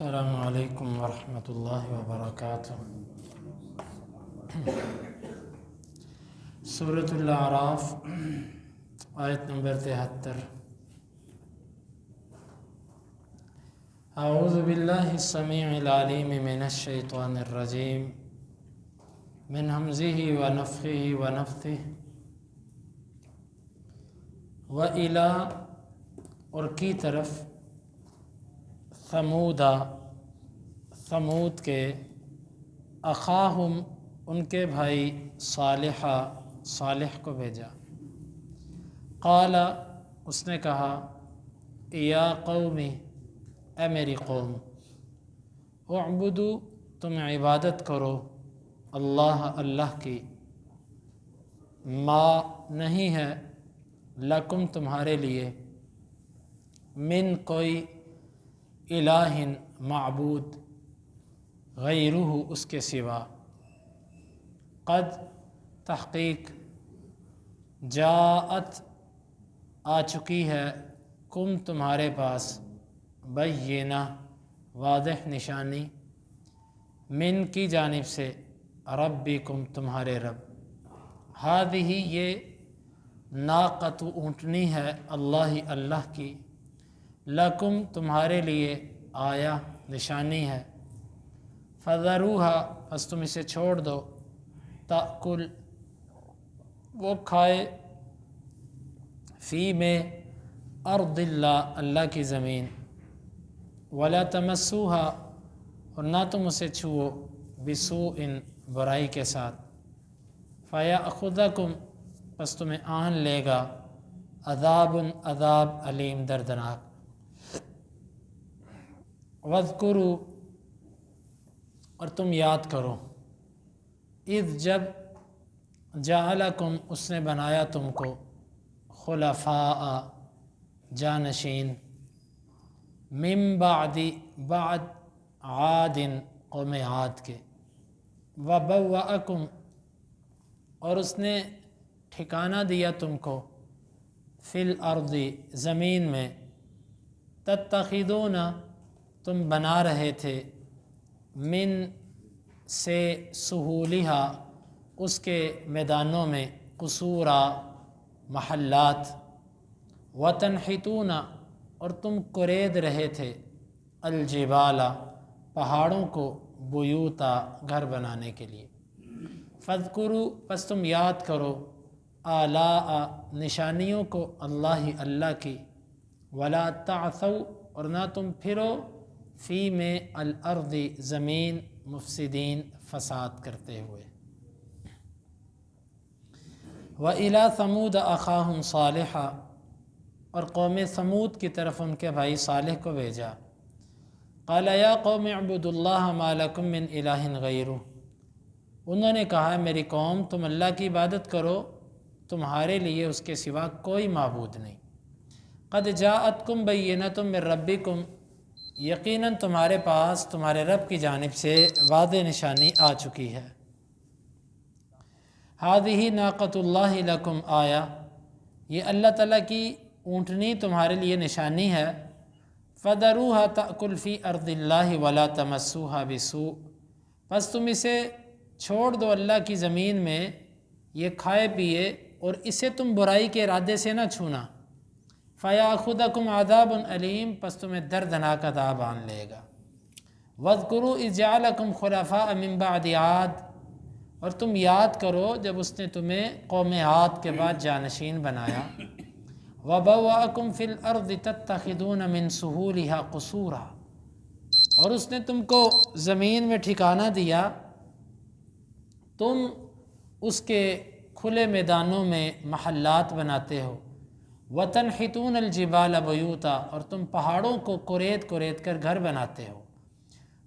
السلام علیکم ورحمۃ اللہ وبرکاتہ۔ سورۃ الاعراف آیت نمبر 73۔ اعوذ باللہ السمیع العلیم من الشیطان الرجیم من ہمزہ ونفخہ ونفثہ۔ وَإِلَىٰ اور کی طرف ثمود کے اخاہم ان کے بھائی صالح کو بھیجا۔ قال اس نے کہا یا قومی اے میری قوم، اعبدوا تم عبادت کرو اللہ کی، ما نہیں ہے لکم تمہارے لیے، من کوئی الہ معبود، غیرہ اس کے سوا، قد تحقیق جاءت آ چکی ہے، کم تمہارے پاس، بینہ واضح نشانی، من کی جانب سے، ربکم تمہارے رب، ہذہ یہ ناقۃ اونٹنی ہے، اللہ کی، لکم تمہارے لیے، آیا نشانی ہے، فذروہا پس تم اسے چھوڑ دو، تأکل وہ کھائے، فی میں ارض اللہ کی زمین، ولا تمسوہا اور نہ تم اسے چھوؤ، بسوء برائی کے ساتھ، فیأخذکم پس تمہیں آن لے گا، عذاب علیم دردناک، وَاذْكُرُوا اور تم یاد کرو، اذ جب جعلکم اس نے بنایا تم کو، خلفاء جانشین، من بعد عاد قوم عاد کے، وبوأکم اور اس نے ٹھکانہ دیا تم کو، فی الارض زمین میں، تتخذون تم بنا رہے تھے، من سے سہولہا اس کے میدانوں میں، قصورا محلات، وتنحتون اور تم کرید رہے تھے، الجبال پہاڑوں کو، بیوتا گھر بنانے کے لیے، فاذکروا پس تم یاد کرو، آلاء نشانیوں کو، اللہ کی، ولا تعثوا اور نہ تم پھرو، فی میں الارض زمین، مفسدین فساد کرتے ہوئے۔ وَإِلَىٰ ثَمُودَ أَخَاهُمْ صَالِحًا اور قوم ثمود کی طرف ان کے بھائی صالح کو بھیجا، قَالَ يَا قَوْمِ اعْبُدُوا اللَّهَ مَا لَكُم مِّنْ إِلَٰهٍ غَيْرُهُ انہوں نے کہا میری قوم تم اللہ کی عبادت کرو، تمہارے لیے اس کے سوا کوئی معبود نہیں، قَدْ جَاءَتْكُمْ بَيِّنَةٌ مِّن رَبِّكُمْ یقیناً تمہارے پاس تمہارے رب کی جانب سے واضح نشانی آ چکی ہے، ہذہ ناقۃ اللہ لکم آیا یہ اللہ تعالیٰ کی اونٹنی تمہارے لیے نشانی ہے، فذروہا تأکل فی ارض اللہ ولا تمسوہا بسوء پس تم اسے چھوڑ دو اللہ کی زمین میں، یہ کھائے پیے اور اسے تم برائی کے ارادے سے نہ چھونا، فَيَأْخُذَكُمْ عَذَابٌ عَلِيمٌ پس تمہیں دردناک عذاب آن لے گا، وَاذْكُرُوا إِذْ جَعَلَكُمْ خُلَفَاءَ مِن بَعْدِ عَادٍ اور تم یاد کرو جب اس نے تمہیں قوم عاد کے بعد جانشین بنایا، وَبَوَّأَكُمْ فِي الْأَرْضِ تَتَّخِذُونَ مِن سُهُولِهَا قُصُورًا اور اس نے تم کو زمین میں ٹھکانہ دیا، تم اس کے کھلے میدانوں میں محلات بناتے ہو، وَتَنْحِتُونَ الْجِبَالَ بَيُوتًا اور تم پہاڑوں کو کرید کر گھر بناتے ہو،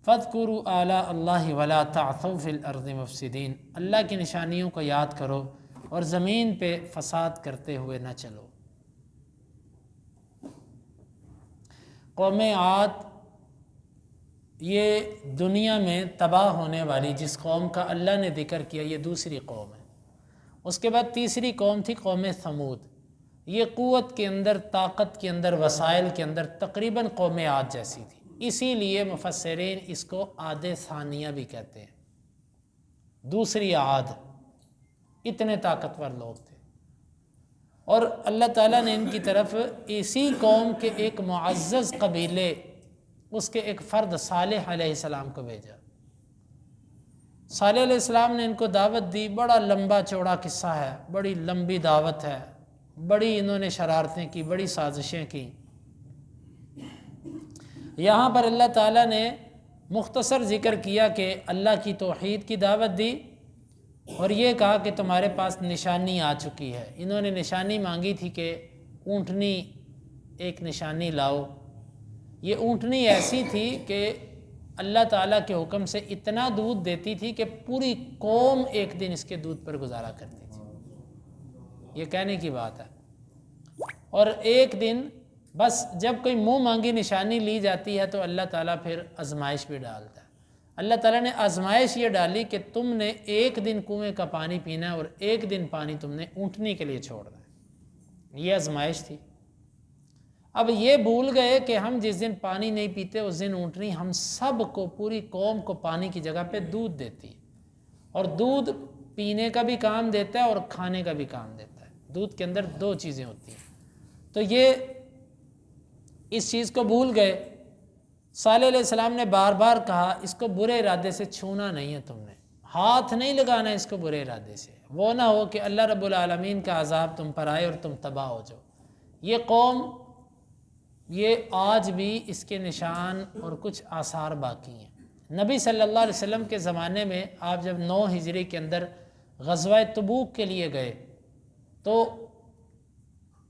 فَاذْكُرُوا آلاء اللَّهِ وَلَا تَعْثَوْا فِي الْأَرْضِ مُفْسِدِينَ اللہ کی نشانیوں کو یاد کرو اور زمین پہ فساد کرتے ہوئے نہ چلو۔ قوم عاد یہ دنیا میں تباہ ہونے والی جس قوم کا اللہ نے ذکر کیا یہ دوسری قوم ہے، اس کے بعد تیسری قوم تھی قوم ثمود، یہ قوت کے اندر، طاقت کے اندر، وسائل کے اندر تقریباً قوم عاد جیسی تھی، اسی لیے مفسرین اس کو عاد ثانیہ بھی کہتے ہیں، دوسری عاد، اتنے طاقتور لوگ تھے۔ اور اللہ تعالیٰ نے ان کی طرف اسی قوم کے ایک معزز قبیلے، اس کے ایک فرد صالح علیہ السلام کو بھیجا۔ صالح علیہ السلام نے ان کو دعوت دی، بڑا لمبا چوڑا قصہ ہے، بڑی لمبی دعوت ہے، بڑی انہوں نے شرارتیں کی، بڑی سازشیں کی۔ یہاں پر اللہ تعالیٰ نے مختصر ذکر کیا کہ اللہ کی توحید کی دعوت دی، اور یہ کہا کہ تمہارے پاس نشانی آ چکی ہے۔ انہوں نے نشانی مانگی تھی کہ اونٹنی ایک نشانی لاؤ۔ یہ اونٹنی ایسی تھی کہ اللہ تعالیٰ کے حکم سے اتنا دودھ دیتی تھی کہ پوری قوم ایک دن اس کے دودھ پر گزارا کرتی تھی، یہ کہنے کی بات ہے۔ اور ایک دن بس جب کوئی منہ مانگی نشانی لی جاتی ہے تو اللہ تعالیٰ پھر آزمائش بھی ڈالتا ہے۔ اللہ تعالیٰ نے آزمائش یہ ڈالی کہ تم نے ایک دن کنویں کا پانی پینا ہے اور ایک دن پانی تم نے اونٹنی کے لیے چھوڑنا ہے، یہ آزمائش تھی۔ اب یہ بھول گئے کہ ہم جس دن پانی نہیں پیتے اس دن اونٹنی ہم سب کو، پوری قوم کو پانی کی جگہ پہ دودھ دیتی ہے، اور دودھ پینے کا بھی کام دیتا ہے اور کھانے کا بھی کام دیتا ہے۔ دودھ کے اندر دو چیزیں ہوتی ہیں، تو یہ اس چیز کو بھول گئے۔ صالح علیہ السلام نے بار بار کہا اس کو برے ارادے سے چھونا نہیں ہے، تم نے ہاتھ نہیں لگانا اس کو برے ارادے سے، وہ نہ ہو کہ اللہ رب العالمین کا عذاب تم پر آئے اور تم تباہ ہو جاؤ۔ یہ قوم، یہ آج بھی اس کے نشان اور کچھ آثار باقی ہیں۔ نبی صلی اللہ علیہ وسلم کے زمانے میں آپ جب 9 ہجری کے اندر غزوہ تبوک کے لیے گئے تو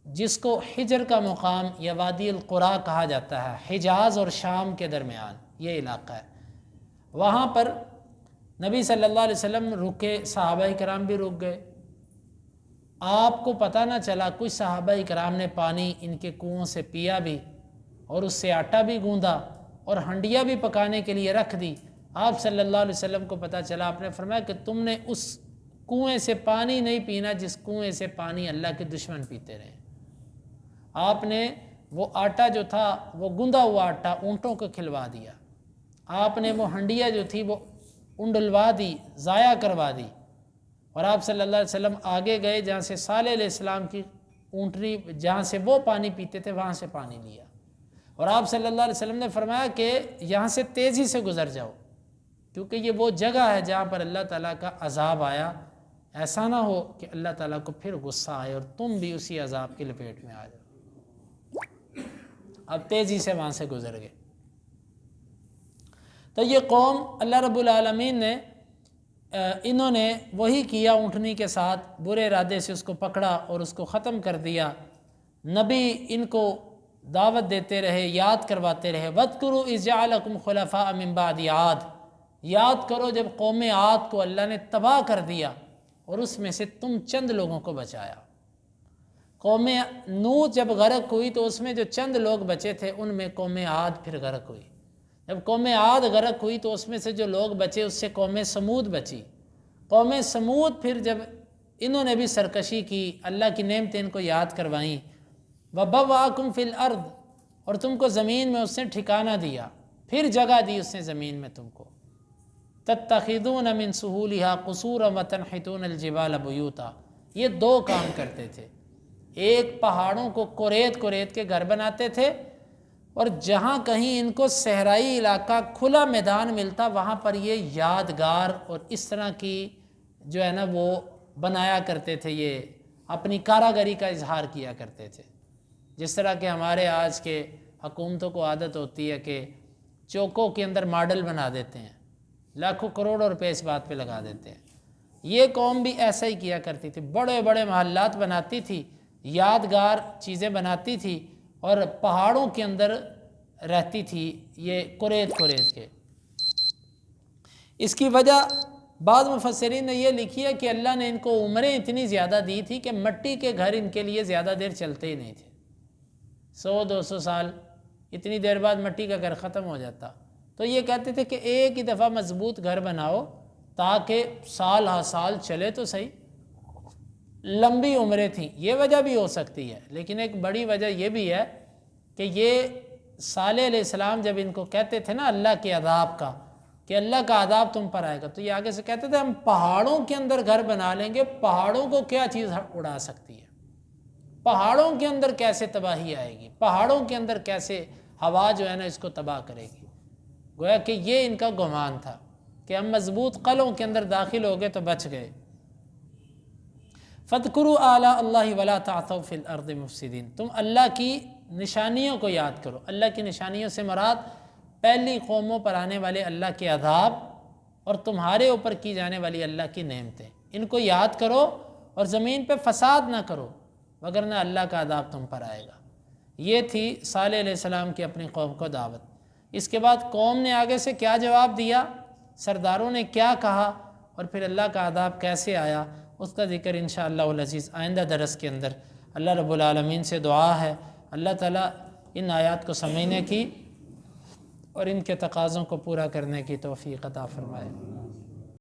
جس کو حجر کا مقام یا وادی القرا کہا جاتا ہے، حجاز اور شام کے درمیان یہ علاقہ ہے، وہاں پر نبی صلی اللہ علیہ وسلم رکے، صحابہ کرام بھی رک گئے۔ آپ کو پتہ نہ چلا، کچھ صحابہ کرام نے پانی ان کے کنووں سے پیا بھی اور اس سے آٹا بھی گوندا اور ہنڈیاں بھی پکانے کے لیے رکھ دی۔ آپ صلی اللہ علیہ وسلم کو پتہ چلا، آپ نے فرمایا کہ تم نے اس کنویں سے پانی نہیں پینا جس کنویں سے پانی اللہ کے دشمن پیتے رہے۔ آپ نے وہ آٹا جو تھا، وہ گندا ہوا آٹا اونٹوں کو کھلوا دیا، آپ نے وہ ہنڈیاں جو تھی وہ انڈلوا دی، ضائع کروا دی، اور آپ صلی اللہ علیہ وسلم آگے گئے جہاں سے صالح علیہ السلام کی اونٹنی، جہاں سے وہ پانی پیتے تھے وہاں سے پانی لیا، اور آپ صلی اللہ علیہ وسلم نے فرمایا کہ یہاں سے تیزی سے گزر جاؤ، کیونکہ یہ وہ جگہ ہے جہاں پر اللہ تعالیٰ کا عذاب آیا، ایسا نہ ہو کہ اللہ تعالیٰ کو پھر غصہ آئے اور تم بھی اسی عذاب کی لپیٹ میں آ جاؤ۔ اب تیزی سے وہاں سے گزر گئے۔ تو یہ قوم اللہ رب العالمین نے انہوں نے وہی کیا، اونٹنی کے ساتھ برے ارادے سے اس کو پکڑا اور اس کو ختم کر دیا۔ نبی ان کو دعوت دیتے رہے، یاد کرواتے رہے، وَاذْكُرُوا إِذْ جَعَلَكُمْ خُلَفَاءَ مِن بَعْدِ عَادٍ، یاد کرو جب قوم عاد کو اللہ نے تباہ کر دیا اور اس میں سے تم چند لوگوں کو بچایا۔ قوم نوح جب غرق ہوئی تو اس میں جو چند لوگ بچے تھے ان میں قوم عاد پھر غرق ہوئی۔ جب قوم عاد غرق ہوئی تو اس میں سے جو لوگ بچے اس سے قوم سمود بچی۔ قوم سمود پھر جب انہوں نے بھی سرکشی کی، اللہ کی نعمتیں ان کو یاد کروائیں، وَبَوَّأَكُمْ فِي الْأَرْضِ، اور تم کو زمین میں اس نے ٹھکانہ دیا، پھر جگہ دی اس نے زمین میں تم کو، تَتَّخِذُونَ مِن سُهُولِهَا قُصُورًا وَتَنْحِتُونَ الْجِبَالَ بُيُوتًا، یہ دو کام کرتے تھے، ایک پہاڑوں کو کوریت کے گھر بناتے تھے، اور جہاں کہیں ان کو صحرائی علاقہ کھلا میدان ملتا وہاں پر یہ یادگار اور اس طرح کی جو ہے نا وہ بنایا کرتے تھے، یہ اپنی کاراگری کا اظہار کیا کرتے تھے۔ جس طرح کہ ہمارے آج کے حکومتوں کو عادت ہوتی ہے کہ چوکوں کے اندر ماڈل بنا دیتے ہیں، لاکھوں کروڑوں روپے اس بات پہ لگا دیتے ہیں۔ یہ قوم بھی ایسا ہی کیا کرتی تھی، بڑے بڑے محلات بناتی تھی، یادگار چیزیں بناتی تھی، اور پہاڑوں کے اندر رہتی تھی یہ کوریت کے۔ اس کی وجہ بعض مفسرین نے یہ لکھی ہے کہ اللہ نے ان کو عمریں اتنی زیادہ دی تھی کہ مٹی کے گھر ان کے لیے زیادہ دیر چلتے ہی نہیں تھے، 100-200 سال، اتنی دیر بعد مٹی کا گھر ختم ہو جاتا۔ تو یہ کہتے تھے کہ ایک ہی دفعہ مضبوط گھر بناؤ تاکہ سال ہر سال چلے تو صحیح۔ لمبی عمریں تھیں، یہ وجہ بھی ہو سکتی ہے، لیکن ایک بڑی وجہ یہ بھی ہے کہ یہ صالح علیہ السلام جب ان کو کہتے تھے نا اللہ کے عذاب کا، کہ اللہ کا عذاب تم پر آئے گا، تو یہ آگے سے کہتے تھے ہم پہاڑوں کے اندر گھر بنا لیں گے، پہاڑوں کو کیا چیز اڑا سکتی ہے، پہاڑوں کے اندر کیسے تباہی آئے گی، پہاڑوں کے اندر کیسے ہوا جو ہے نا اس کو تباہ کرے گی۔ گویا کہ یہ ان کا گمان تھا کہ ہم مضبوط قلعوں کے اندر داخل ہو گئے تو بچ گئے۔ فَاذْكُرُوا آلَاءَ اللَّهِ وَلَا تَعْثَوْا فِي الْأَرْضِ مُفْسِدِينَ، تم اللہ کی نشانیوں کو یاد کرو۔ اللہ کی نشانیوں سے مراد پہلی قوموں پر آنے والے اللہ کے عذاب اور تمہارے اوپر کی جانے والی اللہ کی نعمتیں، ان کو یاد کرو اور زمین پہ فساد نہ کرو، وگرنہ اللہ کا عذاب تم پر آئے گا۔ یہ تھی صالح علیہ السلام کی اپنی قوم کو دعوت۔ اس کے بعد قوم نے آگے سے کیا جواب دیا، سرداروں نے کیا کہا، اور پھر اللہ کا عذاب کیسے آیا، اس کا ذکر انشاءاللہ العزیز آئندہ درس کے اندر۔ اللہ رب العالمین سے دعا ہے اللہ تعالیٰ ان آیات کو سمجھنے کی اور ان کے تقاضوں کو پورا کرنے کی توفیق عطا فرمائے۔